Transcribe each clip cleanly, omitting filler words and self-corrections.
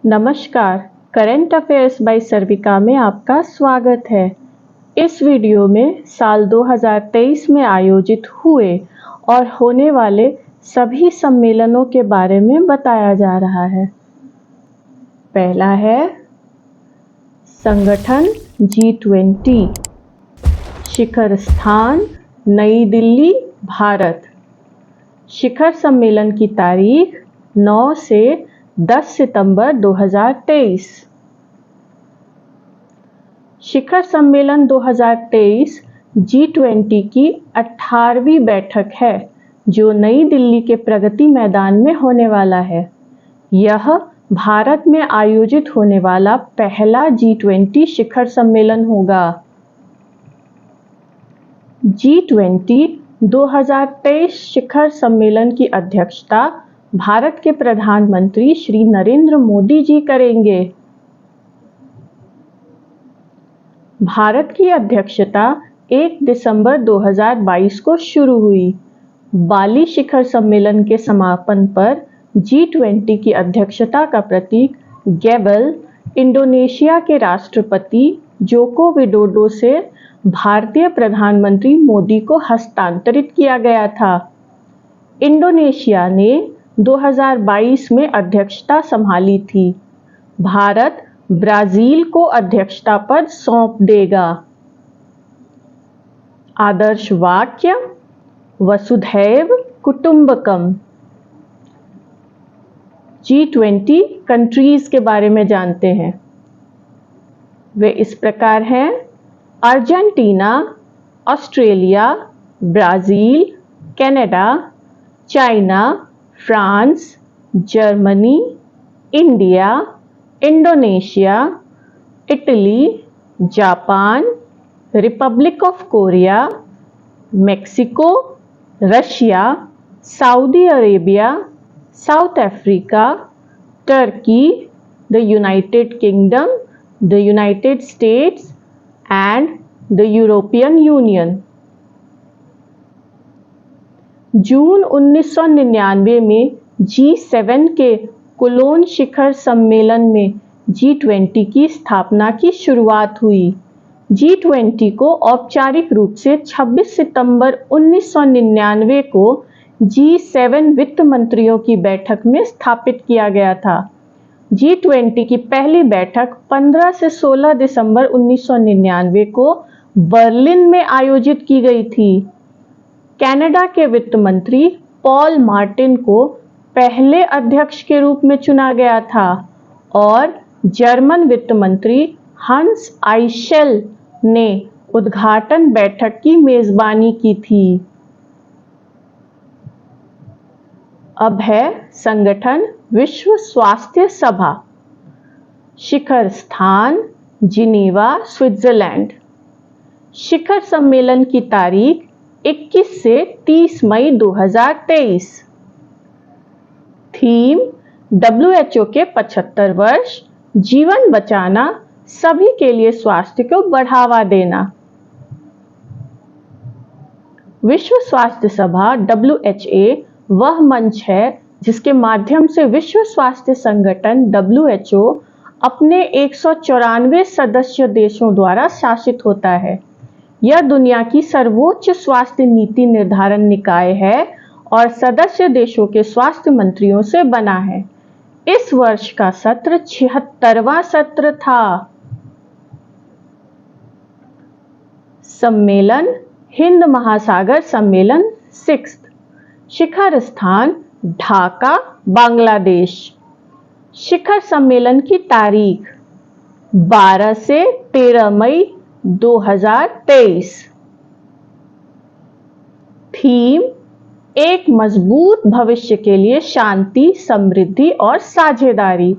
नमस्कार, current affairs bye सर्विका में आपका स्वागत है। इस वीडियो में साल 2023 में आयोजित हुए और होने वाले सभी सम्मेलनों के बारे में बताया जा रहा है। पहला है संगठन G20, शिखर स्थान नई दिल्ली, भारत। शिखर सम्मेलन की तारीख 9 से 10 सितंबर 2023। शिखर सम्मेलन 2023 G20 की 18वीं बैठक है जो नई दिल्ली के प्रगति मैदान में होने वाला है। यह भारत में आयोजित होने वाला पहला G20 शिखर सम्मेलन होगा। G20 2023 शिखर सम्मेलन की अध्यक्षता भारत के प्रधानमंत्री श्री नरेंद्र मोदी जी करेंगे। भारत की अध्यक्षता 1 दिसंबर 2022 को शुरू हुई। बाली शिखर सम्मेलन के समापन पर G20 की अध्यक्षता का प्रतीक गैबल इंडोनेशिया के राष्ट्रपति जोको विडोडो से भारतीय प्रधानमंत्री मोदी को हस्तांतरित किया गया था। इंडोनेशिया ने 2022 में अध्यक्षता संभाली थी। भारत ब्राजील को अध्यक्षता पद सौंप देगा। आदर्श वाक्य वसुधैव कुटुंबकम। G20 कंट्रीज के बारे में जानते हैं। वे इस प्रकार हैं: Argentina, Australia, Brazil, Canada, China, France, Germany, India, Indonesia, Italy, Japan, Republic of Korea, Mexico, Russia, Saudi Arabia, South Africa, Turkey, the United Kingdom, the United States and the European Union. जून 1999 में G7 के colon शिखर सम्मेलन में G20 की स्थापना की शुरुआत हुई। G20 को औपचारिक रूप से 26 सितंबर 1999 को G7 वित्त मंत्रियों की बैठक में स्थापित किया गया था। G20 की पहली बैठक 15 से 16 दिसंबर 1999 को बर्लिन में आयोजित की गई थी। कनाडा के वित्त मंत्री पॉल मार्टिन को पहले अध्यक्ष के रूप में चुना गया था और जर्मन वित्त मंत्री हंस आइशेल ने उद्घाटन बैठक की मेजबानी की थी। अब है संगठन विश्व स्वास्थ्य सभा। शिखर स्थान जिनेवा, स्विट्जरलैंड। शिखर सम्मेलन की तारीख 21 से 30 मई 2023। थीम WHO के 75 वर्ष, जीवन बचाना, सभी के लिए स्वास्थ्य को बढ़ावा देना। विश्व स्वास्थ्य सभा WHA वह मंच है जिसके माध्यम से विश्व स्वास्थ्य संगठन WHO अपने 194 सदस्य देशों द्वारा शासित होता है। यह दुनिया की सर्वोच्च स्वास्थ्य नीति निर्धारण निकाय है और सदस्य देशों के स्वास्थ्य मंत्रियों से बना है। इस वर्ष का सत्र 76वां सत्र था। सम्मेलन हिंद महासागर सम्मेलन 6th। शिखर स्थान ढाका, बांग्लादेश। शिखर सम्मेलन की तारीख 12 से 13 मई 2023। थीम एक मजबूत भविष्य के लिए शांति, समृद्धि और साझेदारी।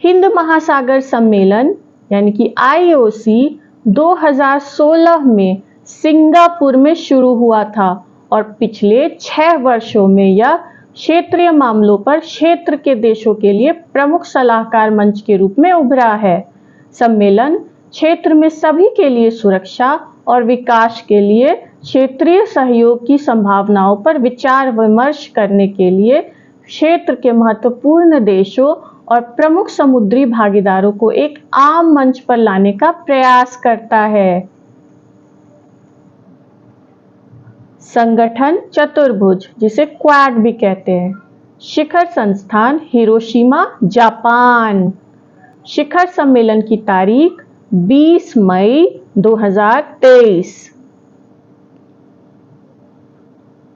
हिंद महासागर सम्मेलन यानी कि IOC 2016 में सिंगापुर में शुरू हुआ था और पिछले 6 वर्षों में यह क्षेत्रीय मामलों पर क्षेत्र के देशों के लिए प्रमुख सलाहकार मंच के रूप में उभरा है। सम्मेलन क्षेत्र में सभी के लिए सुरक्षा और विकास के लिए क्षेत्रीय सहयोग की संभावनाओं पर विचार विमर्श करने के लिए क्षेत्र के महत्वपूर्ण देशों और प्रमुख समुद्री भागीदारों को एक आम मंच पर लाने का प्रयास करता है। संगठन चतुर्भुज, जिसे क्वाड भी कहते हैं। शिखर संस्थान हिरोशिमा, जापान। शिखर सम्मेलन की तारीख 20 मई 2023।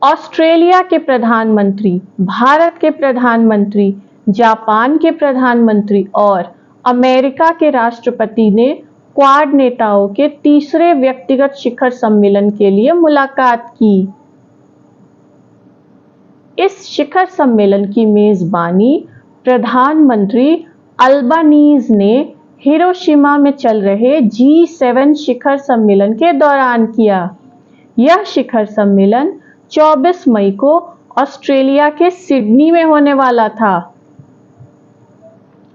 ऑस्ट्रेलिया के प्रधानमंत्री, भारत के प्रधानमंत्री, जापान के प्रधानमंत्री और अमेरिका के राष्ट्रपति ने क्वाड नेताओं के तीसरे व्यक्तिगत शिखर सम्मेलन के लिए मुलाकात की। इस शिखर सम्मेलन की मेजबानी प्रधानमंत्री अल्बानीज ने हिरोशिमा में चल रहे G7 शिखर सम्मेलन के दौरान किया। यह शिखर सम्मेलन 24 मई को ऑस्ट्रेलिया के सिडनी में होने वाला था।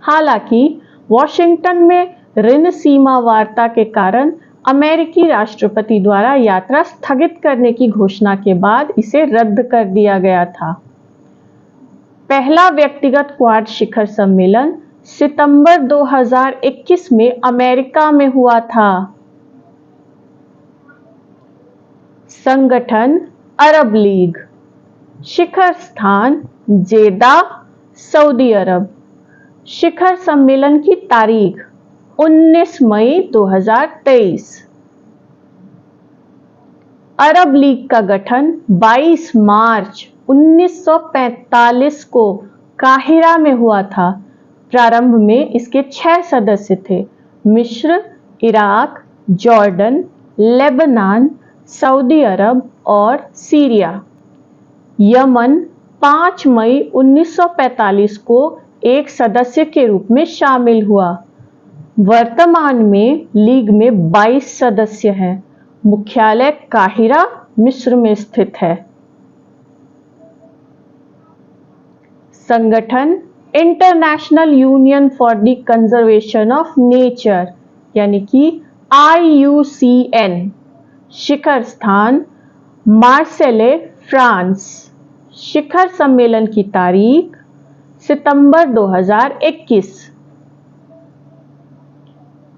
हालांकि वॉशिंगटन में ऋण सीमा वार्ता के कारण अमेरिकी राष्ट्रपति द्वारा यात्रा स्थगित करने की घोषणा के बाद इसे रद्द कर दिया गया था। पहला व्यक्तिगत क्वाड शिखर सम्मेलन सितंबर 2021 में अमेरिका में हुआ था। संगठन अरब लीग। शिखर स्थान जेद्दा, सऊदी अरब। शिखर सम्मेलन की तारीख 19 मई 2023। अरब लीग का गठन 22 मार्च 1945 को काहिरा में हुआ था। प्रारंभ में इसके 6 सदस्य थे: मिस्र, इराक, जॉर्डन, लेबनान, सऊदी अरब और सीरिया। यमन 5 मई 1945 को एक सदस्य के रूप में शामिल हुआ। वर्तमान में लीग में 22 सदस्य हैं। मुख्यालय काहिरा, मिस्र में स्थित है। संगठन international union for the conservation of nature, यानी कि IUCN। शिखर स्थान मार्सेले, फ्रांस। शिखर सम्मेलन की तारीख सितंबर 2021।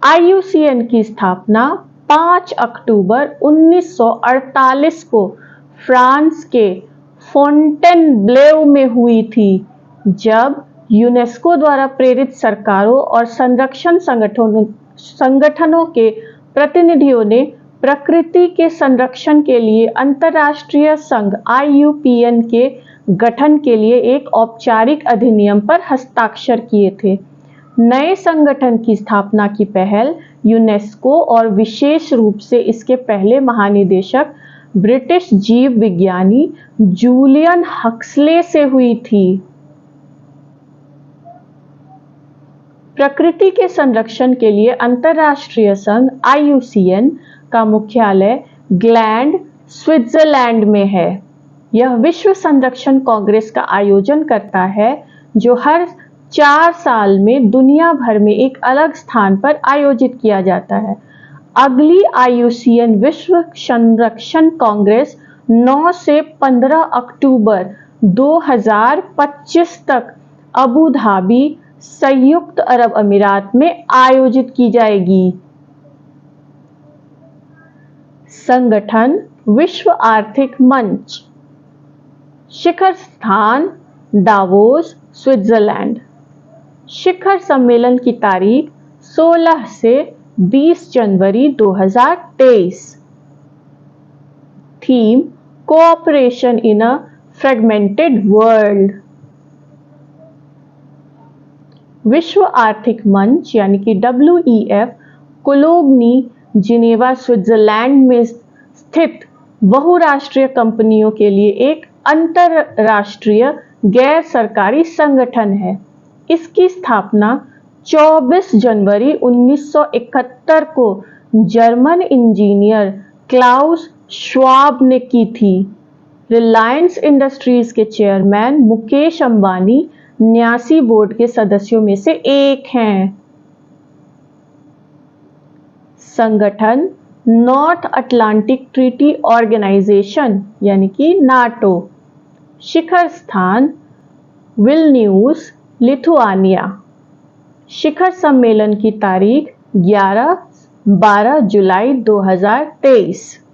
IUCN की स्थापना 5 अक्टूबर 1948 को फ्रांस के फोंटेनब्लेव में हुई थी, जब यूनेस्को द्वारा प्रेरित सरकारों और संरक्षण संगठनों के प्रतिनिधियों ने प्रकृति के संरक्षण के लिए अंतर्राष्ट्रीय संघ IUPN के गठन के लिए एक औपचारिक अधिनियम पर हस्ताक्षर किए थे। नए संगठन की स्थापना की पहल यूनेस्को और विशेष रूप से इसके पहले महानिदेशक ब्रिटिश जीव विज्ञानी जूलियन हक्सले से हुई थी। प्रकृति के संरक्षण के लिए अंतर्राष्ट्रीय संघ IUCN का मुख्यालय ग्लैंड, स्विट्जरलैंड में है। यह विश्व संरक्षण कांग्रेस का आयोजन करता है, जो हर 4 साल में दुनिया भर में एक अलग स्थान पर आयोजित किया जाता है। अगली IUCN विश्व संरक्षण कांग्रेस 9 से 15 अक्टूबर 2025 तक अबू धाबी, संयुक्त अरब अमीरात में आयोजित की जाएगी। संगठन विश्व आर्थिक मंच। शिखर स्थान दावोस, स्विट्जरलैंड। शिखर सम्मेलन की तारीख 16 से 20 जनवरी 2023। थीम कोऑपरेशन इन अ फ्रेगमेंटेड वर्ल्ड। विश्व आर्थिक मंच यानी कि WEF कोलोग्नी, जिनेवा, स्विट्जरलैंड में स्थित बहुराष्ट्रीय कंपनियों के लिए एक अंतरराष्ट्रीय गैर सरकारी संगठन है। इसकी स्थापना 24 जनवरी 1971 को जर्मन इंजीनियर क्लाउस श्वाब ने की थी। रिलायंस इंडस्ट्रीज के चेयरमैन मुकेश अंबानी 79 बोर्ड के सदस्यों में से एक हैं। संगठन नॉर्थ अटलांटिक ट्रीटी ऑर्गेनाइजेशन यानी कि नाटो। शिखर स्थान विल्न्यूस, लिथुआनिया। शिखर सम्मेलन की तारीख 11-12 जुलाई 2023।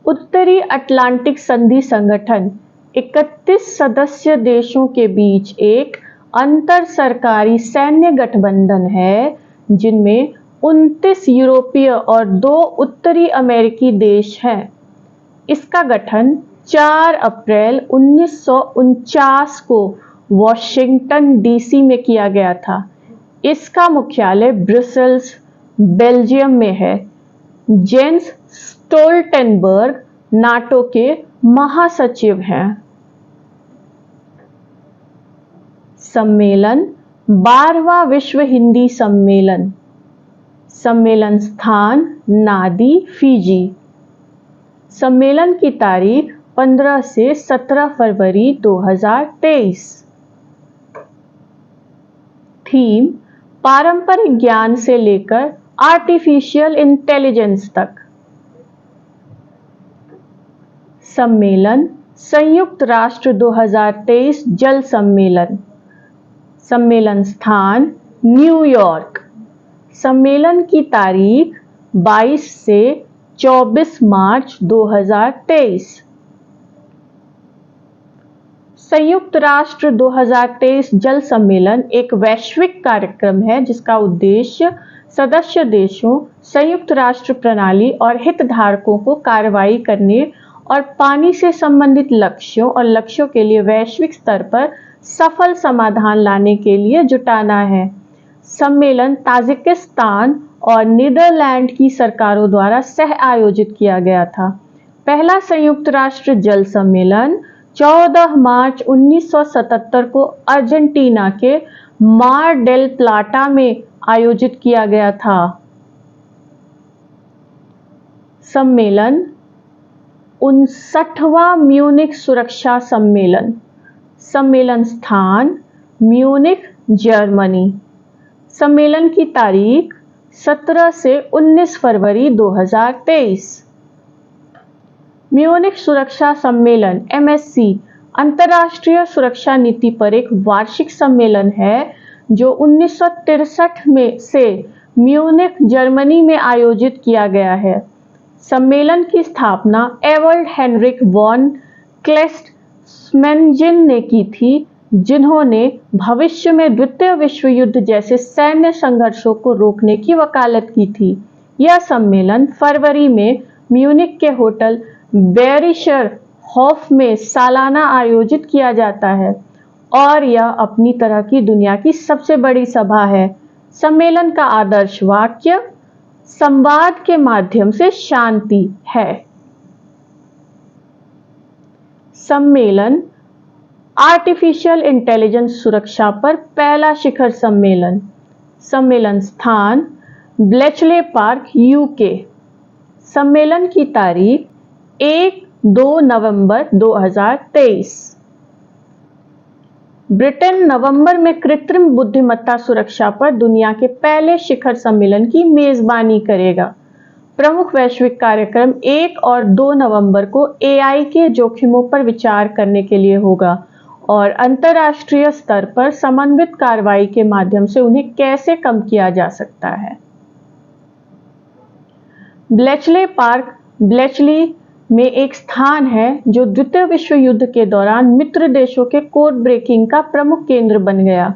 उत्तरी अटलांटिक संधि संगठन 31 सदस्य देशों के बीच एक अंतर सरकारी सैन्य गठबंधन है, जिनमें 29 यूरोपीय और 2 उत्तरी अमेरिकी देश हैं। इसका गठन 4 अप्रैल 1949 को वॉशिंगटन डीसी में किया गया था। इसका मुख्यालय ब्रुसेल्स, बेल्जियम में है। जेन्स स्टोल्टेनबर्ग नाटो के महासचिव हैं। सम्मेलन 12वां विश्व हिंदी सम्मेलन। सम्मेलन स्थान नादी, फिजी। सम्मेलन की तारीख 15 से 17 फरवरी 2023। थीम पारंपरिक ज्ञान से लेकर आर्टिफिशियल इंटेलिजेंस तक। सम्मेलन संयुक्त राष्ट्र 2023 जल सम्मेलन। सम्मेलन स्थान न्यूयॉर्क। सम्मेलन की तारीख 22 से 24 मार्च 2023। संयुक्त राष्ट्र 2023 जल सम्मेलन एक वैश्विक कार्यक्रम है जिसका उद्देश्य सदस्य देशों, संयुक्त राष्ट्र प्रणाली और हितधारकों को कार्रवाई करने और पानी से संबंधित लक्ष्यों और लक्ष्यों के लिए वैश्विक स्तर पर सफल समाधान लाने के लिए जुटाना है। सम्मेलन ताजिकिस्तान और नीदरलैंड की सरकारों द्वारा सह आयोजित किया गया था। पहला संयुक्त राष्ट्र जल सम्मेलन 14 मार्च 1977 को अर्जेंटीना के मार डेल प्लाटा में आयोजित किया गया था। सम्मेलन 59वां म्यूनिख सुरक्षा सम्मेलन। सम्मेलन स्थान म्यूनिख, जर्मनी। सम्मेलन की तारीख 17 से 19 फरवरी 2023। म्यूनिख सुरक्षा सम्मेलन MSC अंतर्राष्ट्रीय सुरक्षा नीति पर एक वार्षिक सम्मेलन है जो 1963 में से म्यूनिख, जर्मनी में आयोजित किया गया है। सम्मेलन की स्थापना एवल्ड हेनरिक वॉन क्लेस्ट-स्मेंजिन ने की थी, जिन्होंने भविष्य में द्वितीय विश्व युद्ध जैसे सैन्य संघर्षों को रोकने की वकालत की थी। यह सम्मेलन फरवरी में म्यूनिख के होटल बेरिशर हॉफ में सालाना आयोजित किया जाता है और यह अपनी तरह की दुनिया की सबसे बड़ी सभा है। सम्मेलन का आदर्श वाक्य संवाद के माध्यम से शांति है। सम्मेलन आर्टिफिशियल इंटेलिजेंस सुरक्षा पर पहला शिखर सम्मेलन। सम्मेलन स्थान ब्लेचले पार्क, यूके। सम्मेलन की तारीख 1-2 नवंबर 2023। ब्रिटेन नवंबर में कृत्रिम बुद्धिमत्ता सुरक्षा पर दुनिया के पहले शिखर सम्मेलन की मेजबानी करेगा। प्रमुख वैश्विक कार्यक्रम 1 और 2 नवंबर को AI के जोखिमों पर विचार करने के लिए होगा और अंतर्राष्ट्रीय स्तर पर समन्वित कार्रवाई के माध्यम से उन्हें कैसे कम किया जा सकता है। ब्लेचले पार्क ब्लेचली में एक स्थान है जो द्वितीय विश्व युद्ध के दौरान मित्र देशों के कोड ब्रेकिंग का प्रमुख केंद्र बन गया।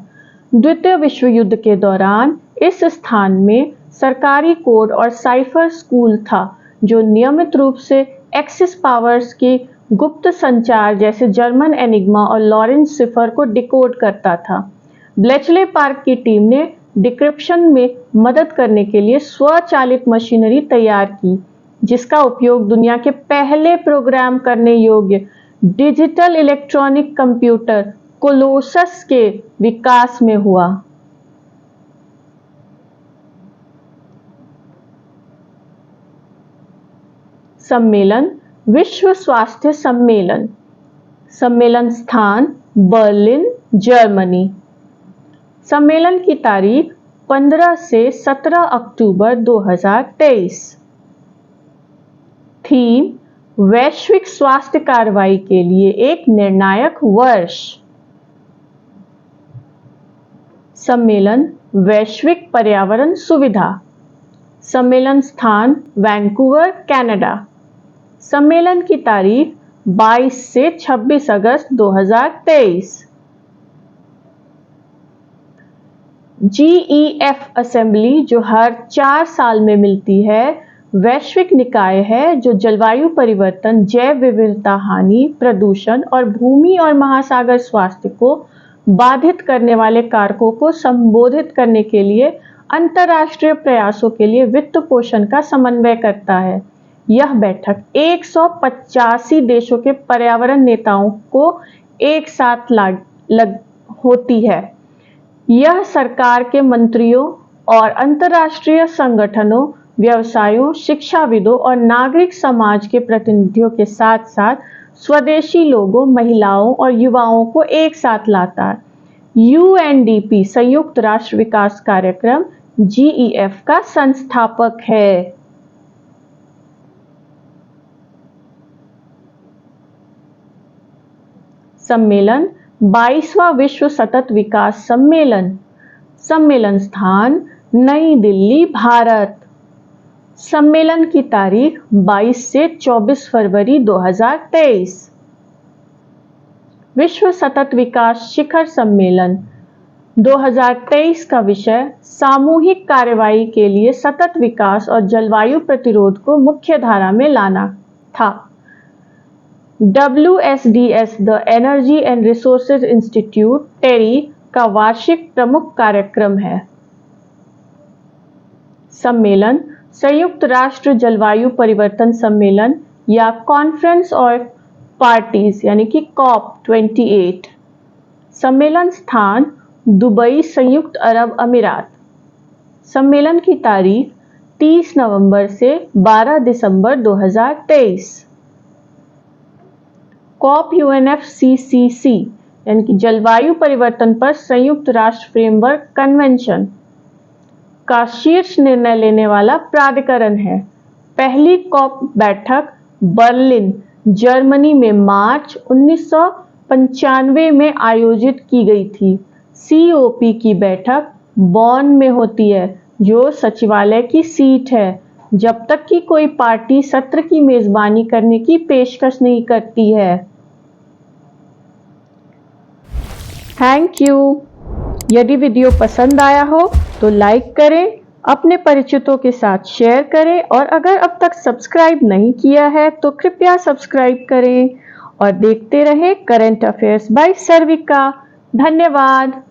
द्वितीय विश्व युद्ध के दौरान इस स्थान में सरकारी कोड और साइफर स्कूल था जो नियमित रूप से एक्सिस पावर्स की गुप्त संचार जैसे जर्मन एनिग्मा और लॉरेंस सिफर को डिकोड करता था। ब्लेचले पार्क की टीम ने डिक्रिप्शन में मदद करने के लिए स्वचालित मशीनरी तैयार की, जिसका उपयोग दुनिया के पहले प्रोग्राम करने योग्य डिजिटल इलेक्ट्रॉनिक कंप्यूटर कोलोसस के विकास में हुआ। सम्मेलन विश्व स्वास्थ्य सम्मेलन। सम्मेलन स्थान बर्लिन, जर्मनी। सम्मेलन की तारीख 15 से 17 अक्टूबर 2023। थीम वैश्विक स्वास्थ्य कार्रवाई के लिए एक निर्णायक वर्ष। सम्मेलन वैश्विक पर्यावरण सुविधा। सम्मेलन स्थान वैंकूवर, कनाडा। सम्मेलन की तारीख 22 से 26 अगस्त 2023। GEF असेंबली जो हर 4 साल में मिलती है, वैश्विक निकाय है जो जलवायु परिवर्तन, जैव विविधता हानि, प्रदूषण और भूमि और महासागर स्वास्थ्य को बाधित करने वाले कारकों को संबोधित करने के लिए अंतर्राष्ट्रीय प्रयासों के लिए वित्त पोषण का समन्वय करता है। यह बैठक 185 देशों के पर्यावरण नेताओं को एक साथ होती है। यह सरकार के मंत्रियों और अंतर्राष्ट्रीय संगठनों, व्यवसायों, शिक्षाविदों और नागरिक समाज के प्रतिनिधियों के साथ साथ स्वदेशी लोगों, महिलाओं और युवाओं को एक साथ लाता है। UNDP संयुक्त राष्ट्र विकास कार्यक्रम GEF का संस्थापक है। सम्मेलन 22वां विश्व सतत विकास सम्मेलन। सम्मेलन स्थान नई दिल्ली, भारत। सम्मेलन की तारीख 22 से 24 फरवरी 2023। विश्व सतत विकास शिखर सम्मेलन 2023 का विषय सामूहिक कार्रवाई के लिए सतत विकास और जलवायु प्रतिरोध को मुख्य धारा में लाना था। WSDS the energy and resources institute TERI का वार्षिक प्रमुख कार्यक्रम है। सम्मेलन संयुक्त राष्ट्र जलवायु परिवर्तन सम्मेलन या कॉन्फ्रेंस ऑफ पार्टीज यानी कि COP28। सम्मेलन स्थान दुबई, संयुक्त अरब अमीरात। सम्मेलन की तारीख 30 नवंबर से 12 दिसंबर 2023। COP UNFCCC यानी कि जलवायु परिवर्तन पर संयुक्त राष्ट्र फ्रेमवर्क कन्वेंशन का शीर्ष निर्णय लेने वाला प्राधिकरण है। पहली COP बैठक बर्लिन, जर्मनी में मार्च 1995 में आयोजित की गई थी। COP की बैठक बॉन में होती है, जो सचिवालय की सीट है, जब तक कि कोई पार्टी सत्र की मेजबानी करने की पेशकश नहीं करती है। Thank you. यदि वीडियो पसंद आया हो तो लाइक करें, अपने परिचितों के साथ शेयर करें और अगर अब तक सब्सक्राइब नहीं किया है तो कृपया सब्सक्राइब करें और देखते रहें करंट अफेयर्स बाय सर्विका। धन्यवाद।